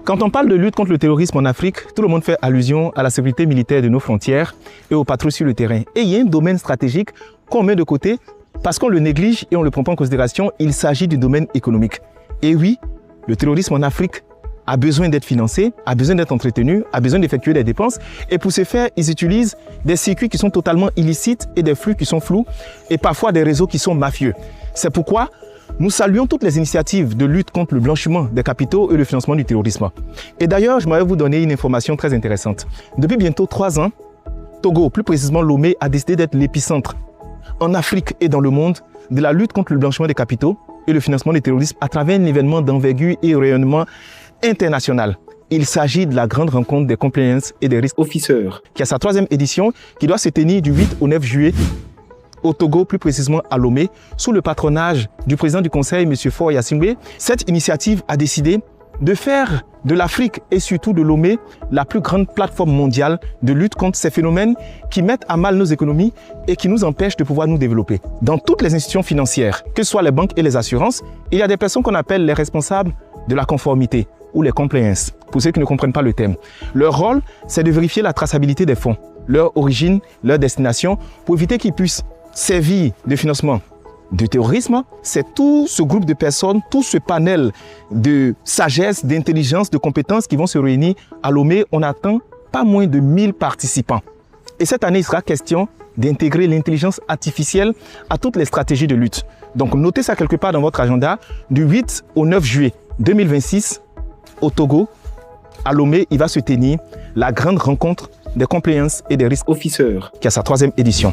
Quand on parle de lutte contre le terrorisme en Afrique, tout le monde fait allusion à la sécurité militaire de nos frontières et aux patrouilles sur le terrain. Et il y a un domaine stratégique qu'on met de côté parce qu'on le néglige et on ne le prend pas en considération. Il s'agit du domaine économique. Et oui, le terrorisme en Afrique a besoin d'être financé, a besoin d'être entretenu, a besoin d'effectuer des dépenses. Et pour ce faire, ils utilisent des circuits qui sont totalement illicites et des flux qui sont flous et parfois des réseaux qui sont mafieux. C'est pourquoi nous saluons toutes les initiatives de lutte contre le blanchiment des capitaux et le financement du terrorisme. Et d'ailleurs, je vais vous donner une information très intéressante. Depuis bientôt 3 ans, Togo, plus précisément Lomé, a décidé d'être l'épicentre en Afrique et dans le monde de la lutte contre le blanchiment des capitaux et le financement du terrorisme à travers un événement d'envergure et rayonnement international. Il s'agit de la grande rencontre des compliance et des risk officers, qui a sa 3e édition, qui doit se tenir du 8 au 9 juillet au Togo, plus précisément à Lomé, sous le patronage du président du conseil, M. Faure Gnassingbé. Cette initiative a décidé de faire de l'Afrique et surtout de Lomé la plus grande plateforme mondiale de lutte contre ces phénomènes qui mettent à mal nos économies et qui nous empêchent de pouvoir nous développer. Dans toutes les institutions financières, que ce soit les banques et les assurances, il y a des personnes qu'on appelle les responsables de la conformité ou les compliance, pour ceux qui ne comprennent pas le terme. Leur rôle, c'est de vérifier la traçabilité des fonds, leur origine, leur destination, pour éviter qu'ils puissent servir de financement du terrorisme. C'est tout ce groupe de personnes, tout ce panel de sagesse, d'intelligence, de compétences qui vont se réunir à Lomé. On attend pas moins de 1000 participants. Et cette année, il sera question d'intégrer l'intelligence artificielle à toutes les stratégies de lutte. Donc notez ça quelque part dans votre agenda. Du 8 au 9 juillet 2026, au Togo, à Lomé, il va se tenir la grande rencontre des compliance et des risk officers qui a sa 3e édition.